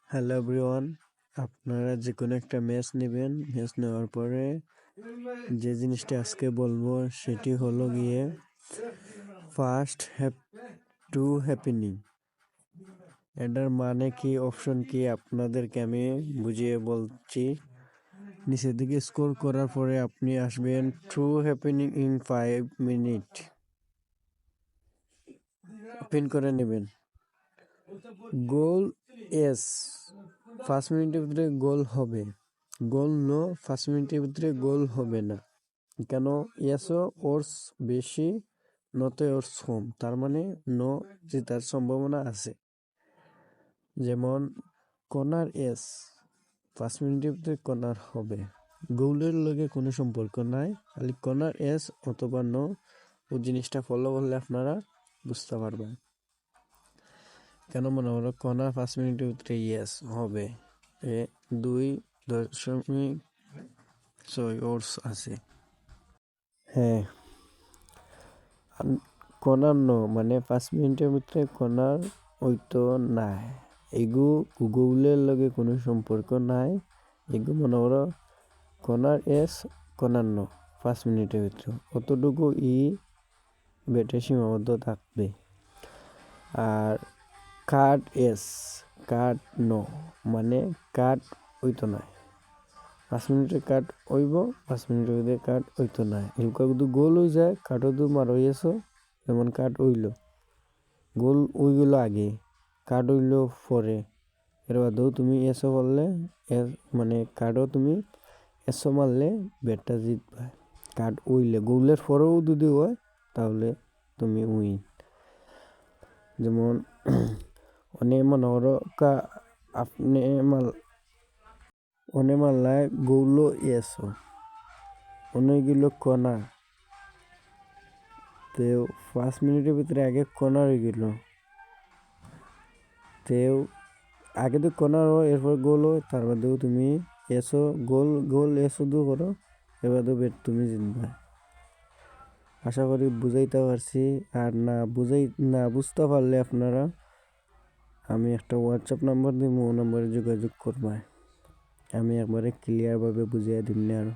Hello everyone, আপনারা যে কোনো একটা ম্যাচ নেবেন। ম্যাচ নেওয়ার পরে যে জিনিসটা আজকে বলবো সেটি হলো গিয়ে ফার্স্ট টু হ্যাপেনিং। এটার মানে কি, অপশন কি আপনাদেরকে আমি বুঝিয়ে বলছি। নিচের দিকে স্ক্রল করার পরে আপনি আসবেন true happening in 5 minute, open করে নেবেন। গোল এস 5 মিনিটের ভিতরে গোল হবে, গোল নো 5 মিনিটের ভিতরে গোল হবে না। কেন? এসও ওরস বেশি, নতে ওরস কম, তার মানে নো জেতার সম্ভাবনা আছে। যেমন কর্নার এস 5 মিনিটের ভিতরে কর্নার হবে, গোলের লগে কোনো সম্পর্ক নাই, খালি কর্নার এস অথবা নো। ও জিনিসটা ফলো করলে আপনারা বুঝতে পারবেন। কেন মনে হলো কর্নার 5 মিনিটের ভিতরে ইয়েস হবে, 2.6 ওভার্স আছে। হ্যাঁ, কর্নার নো মানে 5 মিনিটের ভিতরে কর্নার হইতো নাই। এগু গুগলের লগে কোনো সম্পর্ক নাই। এগু মনে করো কর্নার এস কর্নার নো 5 মিনিটের ভিতরে, অতটুকু বেটে সীমাবদ্ধ থাকবে। আর কার্ড এস কার্ড নো মানে কার্ড হইতো না। 5 মিনিটের কার্ড হইব, 5 মিনিটের ভিতরে কার্ড হইতো না। এলকা যদি গোল হয়ে যায় কার্ডও তো মার হইয়াছো, যেমন কার্ড হইল, গোল হয়ে গেল আগে, কার্ড হইল পরে। এর বাদেও তুমি এসও বললে মানে কার্ডও তুমি এসও মারলে ব্যাটটা জিতবা। কার্ড হইলে গোলের পরেও যদি হয় তাহলে তুমি উইন। যেমন অনেক মনে করো আপনি অনেক মাল্লায় গৌলো এসো অনেকগুলো কণা, তেও 5 মিনিটের ভিতরে আগে কর্নার হয়ে গেল, তেও আগে তো কর্নার হয় এরপর গোল হয়, তার বাদেও তুমি এসো গোল এসো দু করো, এবারেও বেট তুমি জিতবা। আশা করি বুঝাইতে পারছি। আর না বুঝতে পারলে আপনারা আমি একটা হোয়াটসঅ্যাপ নাম্বার দিব, ও নাম্বারে যোগাযোগ করবা। আমি একবারে ক্লিয়ারভাবে বুঝিয়ে দিন আর